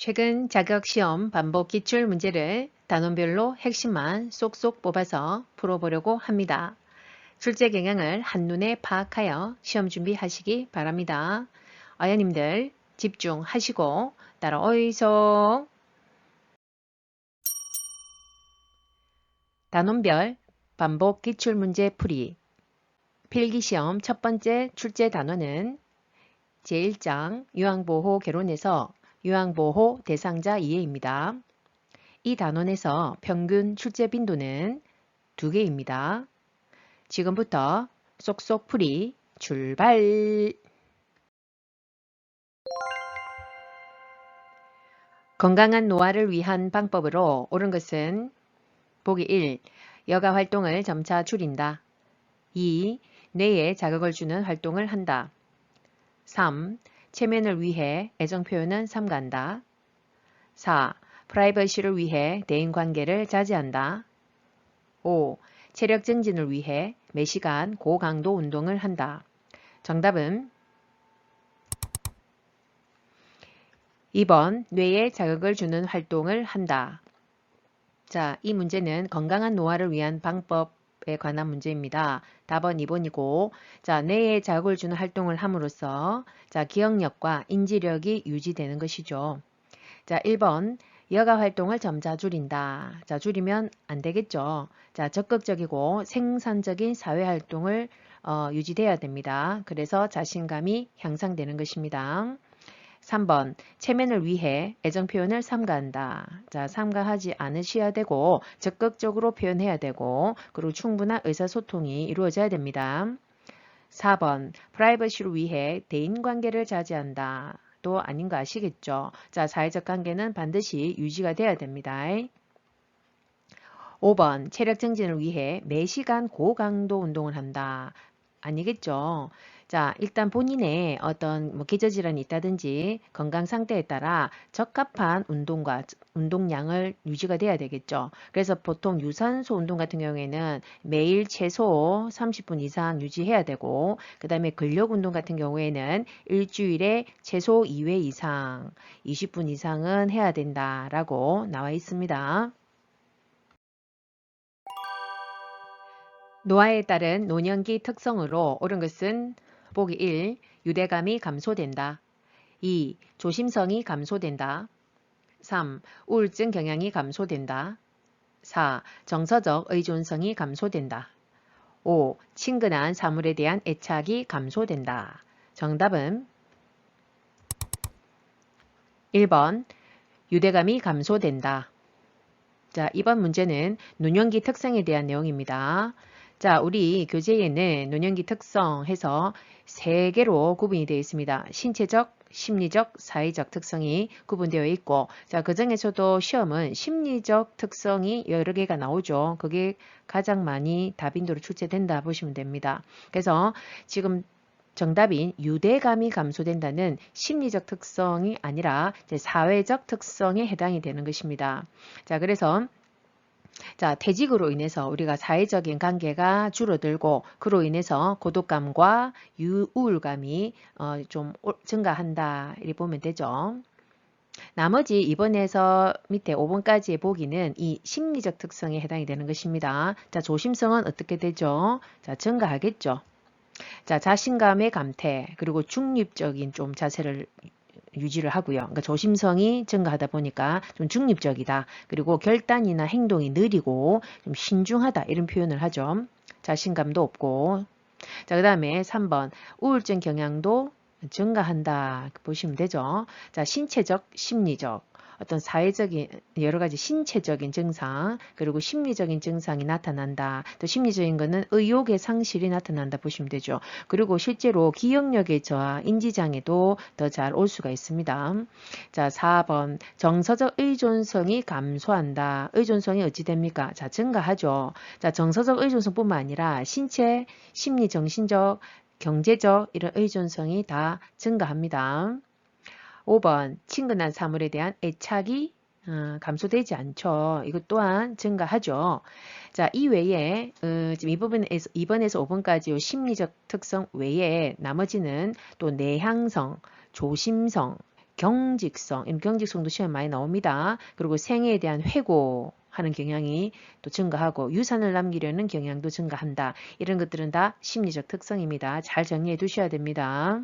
최근 자격시험 반복 기출 문제를 단원별로 핵심만 쏙쏙 뽑아서 풀어보려고 합니다. 출제 경향을 한눈에 파악하여 시험 준비하시기 바랍니다. 아야님들 집중하시고 따라오이소. 단원별 반복 기출문제 풀이 필기시험 첫 번째 출제 단원은 제1장 유황보호 개론에서 유황보호 대상자 이해입니다. 이 단원에서 평균 출제 빈도는 2개입니다. 지금부터 쏙쏙 풀이 출발! 건강한 노화를 위한 방법으로 옳은 것은 보기 1. 여가 활동을 점차 줄인다. 2. 뇌에 자극을 주는 활동을 한다. 3. 체면을 위해 애정 표현은 삼가한다. 4. 프라이버시를 위해 대인관계를 자제한다. 5. 체력 증진을 위해 매시간 고강도 운동을 한다. 정답은 2번 뇌에 자극을 주는 활동을 한다. 자, 이 문제는 건강한 노화를 위한 방법에 관한 문제입니다. 답은 2번이고, 자, 뇌에 자극을 주는 활동을 함으로써 자, 기억력과 인지력이 유지되는 것이죠. 자, 1번 여가 활동을 점차 줄인다. 자, 줄이면 안 되겠죠. 자, 적극적이고 생산적인 사회 활동을 유지돼야 됩니다. 그래서 자신감이 향상되는 것입니다. 3번 체면을 위해 애정 표현을 삼가한다. 자, 삼가하지 않으셔야 되고 적극적으로 표현해야 되고 그리고 충분한 의사소통이 이루어져야 됩니다. 4번 프라이버시를 위해 대인관계를 자제한다. 또 아닌 거 아시겠죠? 자, 사회적 관계는 반드시 유지가 돼야 됩니다. 5번 체력 증진을 위해 매시간 고강도 운동을 한다. 아니겠죠. 자, 일단 본인의 어떤 기저질환이 있다든지 건강 상태에 따라 적합한 운동과 운동량을 유지가 돼야 되겠죠. 그래서 보통 유산소 운동 같은 경우에는 매일 최소 30분 이상 유지해야 되고 그 다음에 근력 운동 같은 경우에는 일주일에 최소 2회 이상 20분 이상은 해야 된다라고 나와 있습니다. 노화에 따른 노년기 특성으로 옳은 것은 보기 1. 유대감이 감소된다. 2. 조심성이 감소된다. 3. 우울증 경향이 감소된다. 4. 정서적 의존성이 감소된다. 5. 친근한 사물에 대한 애착이 감소된다. 정답은 1번 유대감이 감소된다. 자, 이번 문제는 노년기 특성에 대한 내용입니다. 자, 우리 교재에는 노년기 특성 해서 3개로 구분이 되어 있습니다. 신체적, 심리적, 사회적 특성이 구분되어 있고 자, 그 중에서도 시험은 심리적 특성이 여러 개가 나오죠. 그게 가장 많이 다빈도로 출제된다 보시면 됩니다. 그래서 지금 정답인 유대감이 감소된다는 심리적 특성이 아니라 사회적 특성에 해당이 되는 것입니다. 자, 그래서 자, 퇴직으로 인해서 우리가 사회적인 관계가 줄어들고 그로 인해서 고독감과 우울감이 좀 증가한다 이렇게 보면 되죠. 나머지 2번에서 밑에 5번까지의 보기는 이 심리적 특성에 해당이 되는 것입니다. 자, 조심성은 어떻게 되죠? 자, 증가하겠죠. 자, 자신감의 감퇴 그리고 중립적인 좀 자세를 유지를 하고요. 그러니까 조심성이 증가하다 보니까 좀 중립적이다. 그리고 결단이나 행동이 느리고 좀 신중하다 이런 표현을 하죠. 자신감도 없고. 자, 그 다음에 3번 우울증 경향도 증가한다 보시면 되죠. 자, 신체적, 심리적 어떤 사회적인 여러 가지 신체적인 증상 그리고 심리적인 증상이 나타난다. 또 심리적인 거는 의욕의 상실이 나타난다 보시면 되죠. 그리고 실제로 기억력의 저하, 인지장애도 더 잘 올 수가 있습니다. 자, 4번 정서적 의존성이 감소한다. 의존성이 어찌 됩니까? 자, 증가하죠. 자, 정서적 의존성뿐만 아니라 신체, 심리, 정신적, 경제적 이런 의존성이 다 증가합니다. 5번 친근한 사물에 대한 애착이 감소되지 않죠. 이것 또한 증가하죠. 자, 이 외에 지금 이 부분에서 2번에서 5번까지 심리적 특성 외에 나머지는 또 내향성, 조심성, 경직성, 이런 경직성도 시험에 많이 나옵니다. 그리고 생애에 대한 회고하는 경향이 또 증가하고 유산을 남기려는 경향도 증가한다. 이런 것들은 다 심리적 특성입니다. 잘 정리해 두셔야 됩니다.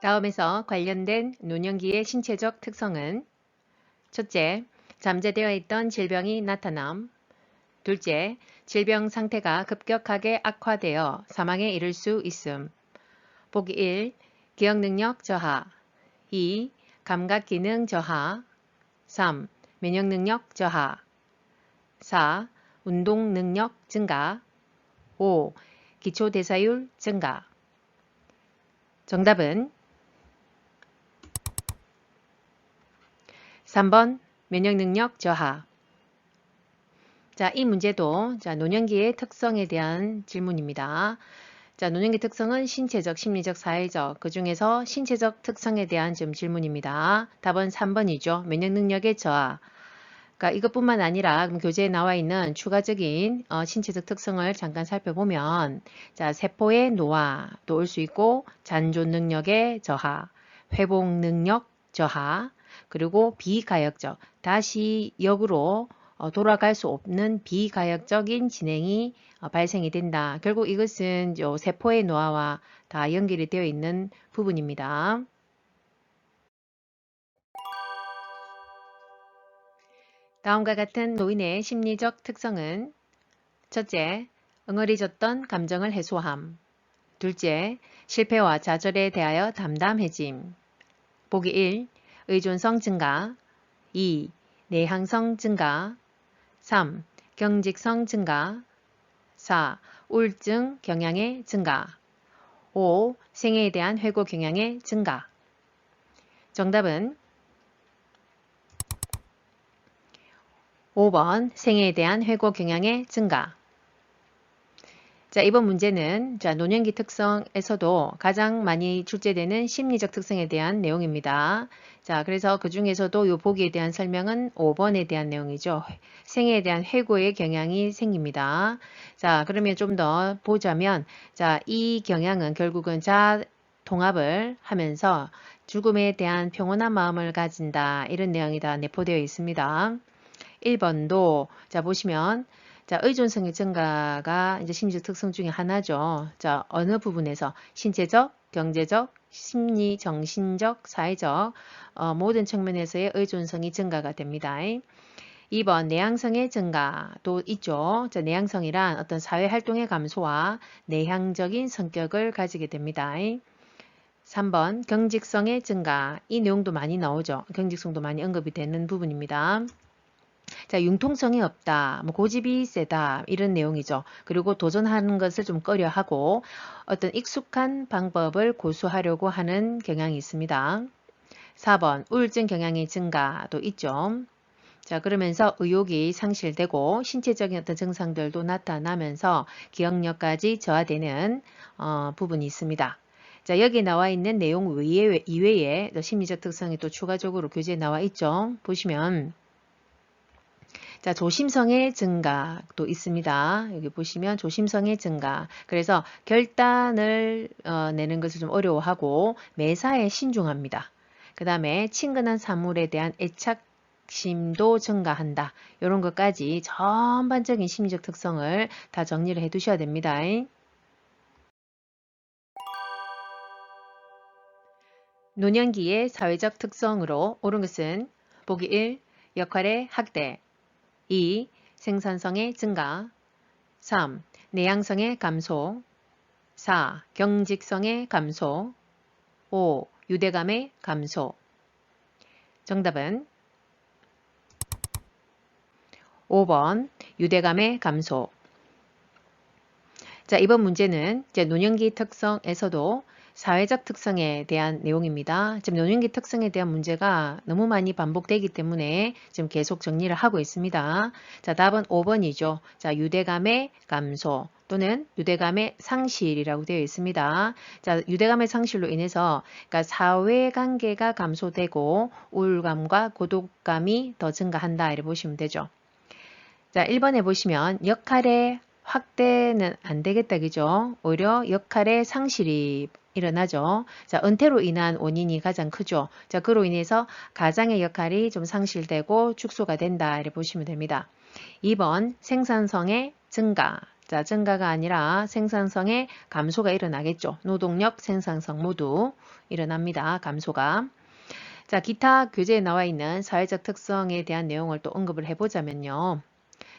다음에서 관련된 노년기의 신체적 특성은 첫째, 잠재되어 있던 질병이 나타남. 둘째, 질병 상태가 급격하게 악화되어 사망에 이를 수 있음. 보기 1. 기억능력 저하. 2. 감각기능 저하. 3. 면역능력 저하. 4. 운동능력 증가. 5. 기초대사율 증가. 정답은 3번 면역능력 저하. 자, 이 문제도 노년기의 특성에 대한 질문입니다. 자, 노년기 특성은 신체적, 심리적, 사회적, 그 중에서 신체적 특성에 대한 질문입니다. 답은 3번이죠. 면역능력의 저하. 그러니까 이것뿐만 아니라 교재에 나와 있는 추가적인 신체적 특성을 잠깐 살펴보면 자, 세포의 노화도 올 수 있고 잔존 능력의 저하, 회복 능력 저하, 그리고 비가역적, 다시 역으로 돌아갈 수 없는 비가역적인 진행이 발생이 된다. 결국 이것은 세포의 노화와 다 연결이 되어 있는 부분입니다. 다음과 같은 노인의 심리적 특성은 첫째, 응어리졌던 감정을 해소함. 둘째, 실패와 좌절에 대하여 담담해짐. 보기 1. 의존성 증가. 2. 내향성 증가. 3. 경직성 증가. 4. 우울증 경향의 증가. 5. 생애에 대한 회고 경향의 증가. 정답은 5번 생애에 대한 회고 경향의 증가. 자, 이번 문제는 노년기 특성에서도 가장 많이 출제되는 심리적 특성에 대한 내용입니다. 자, 그래서 그 중에서도 이 보기에 대한 설명은 5번에 대한 내용이죠. 생애에 대한 회고의 경향이 생깁니다. 자, 그러면 좀 더 보자면 자, 이 경향은 결국은 자아 통합을 하면서 죽음에 대한 평온한 마음을 가진다. 이런 내용이 다 내포되어 있습니다. 1번도 자 보시면 자 의존성의 증가가 이제 심리적 특성 중에 하나죠. 자 어느 부분에서 신체적, 경제적, 심리, 정신적, 사회적 모든 측면에서의 의존성이 증가가 됩니다. 2번 내향성의 증가도 있죠. 자, 내향성이란 어떤 사회활동의 감소와 내향적인 성격을 가지게 됩니다. 3번 경직성의 증가 이 내용도 많이 나오죠. 경직성도 많이 언급이 되는 부분입니다. 자, 융통성이 없다, 뭐 고집이 세다 이런 내용이죠. 그리고 도전하는 것을 좀 꺼려하고 어떤 익숙한 방법을 고수하려고 하는 경향이 있습니다. 4번 우울증 경향의 증가도 있죠. 자, 그러면서 의욕이 상실되고 신체적인 어떤 증상들도 나타나면서 기억력까지 저하되는 부분이 있습니다. 자, 여기 나와 있는 내용 이외에 심리적 특성이 또 추가적으로 교재에 나와 있죠. 보시면 자, 조심성의 증가도 있습니다. 여기 보시면 조심성의 증가. 그래서 결단을 내는 것을 좀 어려워하고 매사에 신중합니다. 그 다음에 친근한 사물에 대한 애착심도 증가한다. 이런 것까지 전반적인 심리적 특성을 다 정리를 해 두셔야 됩니다. 노년기의 사회적 특성으로 옳은 것은 보기 1. 역할의 확대 2. 생산성의 증가 3. 내향성의 감소 4. 경직성의 감소 5. 유대감의 감소 정답은 5번 유대감의 감소. 자, 이번 문제는 이제 노년기 특성에서도 사회적 특성에 대한 내용입니다. 지금 노년기 특성에 대한 문제가 너무 많이 반복되기 때문에 지금 계속 정리를 하고 있습니다. 자, 답은 5번이죠. 자, 유대감의 감소 또는 유대감의 상실이라고 되어 있습니다. 자, 유대감의 상실로 인해서 그러니까 사회관계가 감소되고 우울감과 고독감이 더 증가한다 이렇게 보시면 되죠. 자, 1번에 보시면 역할의 확대는 안 되겠다, 그죠? 오히려 역할의 상실이 일어나죠. 자, 은퇴로 인한 원인이 가장 크죠. 자, 그로 인해서 가장의 역할이 좀 상실되고 축소가 된다. 이렇게 보시면 됩니다. 2번 생산성의 증가. 자, 증가가 아니라 생산성의 감소가 일어나겠죠. 노동력, 생산성 모두 일어납니다. 감소가. 자, 기타 교재에 나와 있는 사회적 특성에 대한 내용을 또 언급을 해보자면요.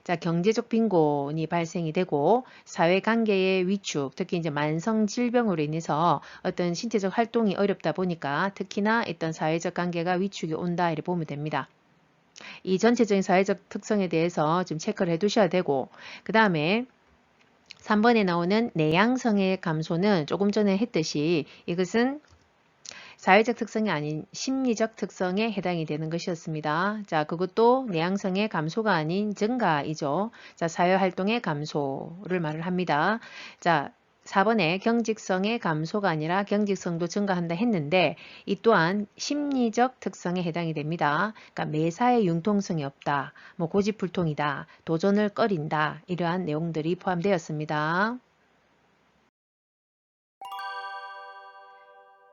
자, 경제적 빈곤이 발생이 되고 사회관계의 위축, 특히 이제 만성 질병으로 인해서 어떤 신체적 활동이 어렵다 보니까 특히나 어떤 사회적 관계가 위축이 온다 이렇게 보면 됩니다. 이 전체적인 사회적 특성에 대해서 좀 체크를 해 두셔야 되고, 그 다음에 3번에 나오는 내향성의 감소는 조금 전에 했듯이 이것은 사회적 특성이 아닌 심리적 특성에 해당이 되는 것이었습니다. 자, 그것도 내향성의 감소가 아닌 증가이죠. 자, 사회활동의 감소를 말을 합니다. 자, 4번에 경직성의 감소가 아니라 경직성도 증가한다 했는데 이 또한 심리적 특성에 해당이 됩니다. 그러니까 매사에 융통성이 없다, 뭐 고집불통이다, 도전을 꺼린다 이러한 내용들이 포함되었습니다.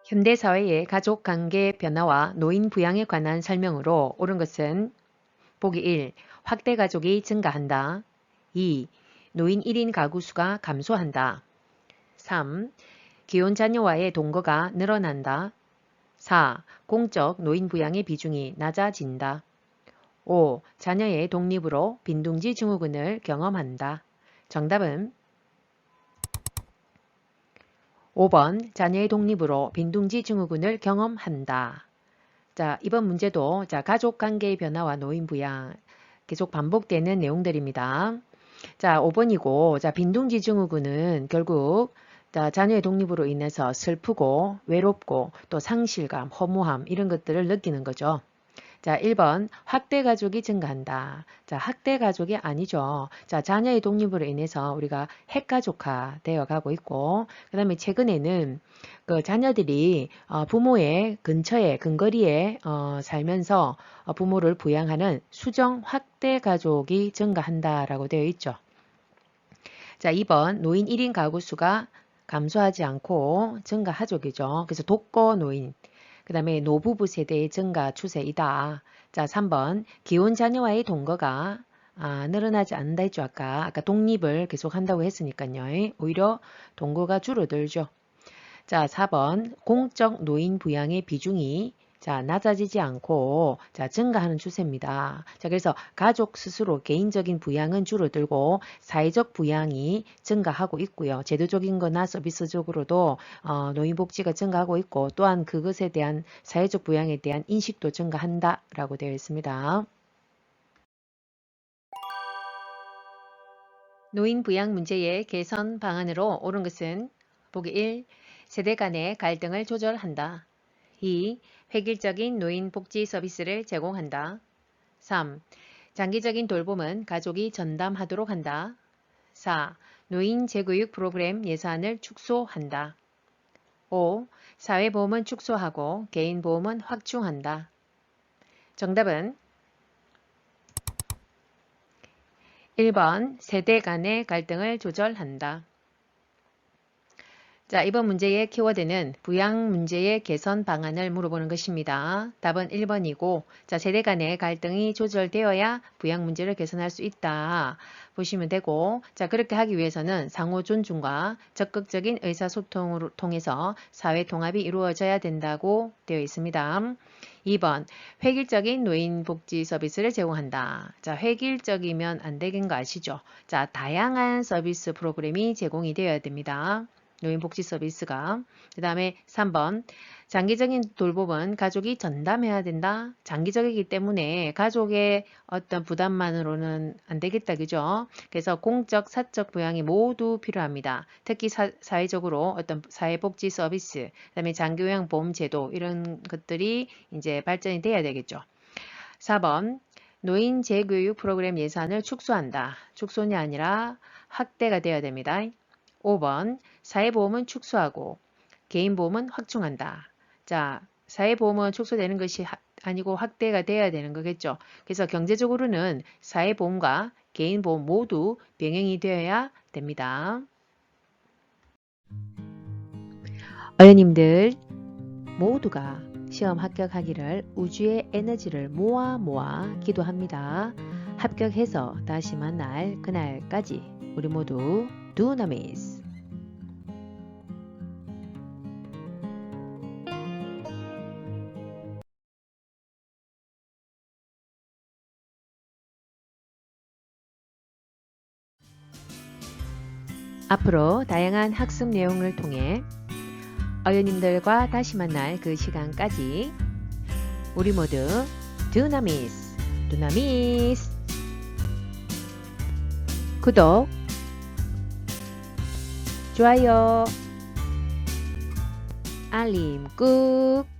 현대사회의 가족관계 변화와 노인 부양에 관한 설명으로 옳은 것은 보기 1. 확대가족이 증가한다. 2. 노인 1인 가구 수가 감소한다. 3. 기혼 자녀와의 동거가 늘어난다. 4. 공적 노인 부양의 비중이 낮아진다. 5. 자녀의 독립으로 빈둥지 증후군을 경험한다. 정답은 5번 자녀의 독립으로 빈둥지 증후군을 경험한다. 자, 이번 문제도 자, 가족관계의 변화와 노인 부양 계속 반복되는 내용들입니다. 자, 5번이고 자, 빈둥지 증후군은 결국 자, 자녀의 독립으로 인해서 슬프고 외롭고 또 상실감, 허무함 이런 것들을 느끼는 거죠. 자, 1번 학대가족이 증가한다. 자, 학대가족이 아니죠. 자, 자녀의 독립으로 인해서 우리가 핵가족화 되어 가고 있고 그 다음에 최근에는 그 자녀들이 부모의 근처에 근거리에 살면서 부모를 부양하는 수정 확대가족이 증가한다라고 되어 있죠. 자, 2번 노인 1인 가구 수가 감소하지 않고 증가하족이죠. 그래서 독거 노인 그 다음에 노부부 세대의 증가 추세이다. 자, 3번 기혼 자녀와의 동거가 늘어나지 않는다 했죠. 아까 독립을 계속 한다고 했으니까요. 오히려 동거가 줄어들죠. 자, 4번 공적 노인 부양의 비중이 자, 낮아지지 않고 자, 증가하는 추세입니다. 자, 그래서 가족 스스로 개인적인 부양은 줄어들고 사회적 부양이 증가하고 있고요. 제도적인 거나 서비스적으로도 노인복지가 증가하고 있고 또한 그것에 대한 사회적 부양에 대한 인식도 증가한다라고 되어 있습니다. 노인 부양 문제의 개선 방안으로 옳은 것은 보기 1. 세대 간의 갈등을 조절한다. 2. 획일적인 노인 복지 서비스를 제공한다. 3. 장기적인 돌봄은 가족이 전담하도록 한다. 4. 노인 재교육 프로그램 예산을 축소한다. 5. 사회보험은 축소하고 개인보험은 확충한다. 정답은 1번 세대 간의 갈등을 조절한다. 자, 이번 문제의 키워드는 부양 문제의 개선 방안을 물어보는 것입니다. 답은 1번이고 자, 세대 간의 갈등이 조절되어야 부양 문제를 개선할 수 있다. 보시면 되고 자, 그렇게 하기 위해서는 상호 존중과 적극적인 의사소통을 통해서 사회 통합이 이루어져야 된다고 되어 있습니다. 2번 획일적인 노인복지 서비스를 제공한다. 자, 획일적이면 안 되는 거 아시죠? 자, 다양한 서비스 프로그램이 제공이 되어야 됩니다. 노인복지 서비스가. 그 다음에 3번 장기적인 돌봄은 가족이 전담해야 된다. 장기적이기 때문에 가족의 어떤 부담만으로는 안 되겠다. 그죠? 그래서 공적, 사적 부양이 모두 필요합니다. 특히 사회적으로 어떤 사회복지 서비스, 그 다음에 장기요양보험제도 이런 것들이 이제 발전이 돼야 되겠죠. 4번 노인 재교육 프로그램 예산을 축소한다. 축소이 아니라 확대가 되어야 됩니다. 5번 사회보험은 축소하고 개인보험은 확충한다. 자, 사회보험은 축소되는 것이 아니고 확대가 돼야 되는 거겠죠. 그래서 경제적으로는 사회보험과 개인보험 모두 병행이 되어야 됩니다. 어연님들 모두가 시험 합격하기를 우주의 에너지를 모아 기도합니다. 합격해서 다시 만날 그날까지 우리 모두 두나미스. 앞으로 다양한 학습 내용을 통해 어연님들과 다시 만날 그 시간까지 우리 모두 두나미스, 두나미스. 구독, 좋아요, 알림 꾹.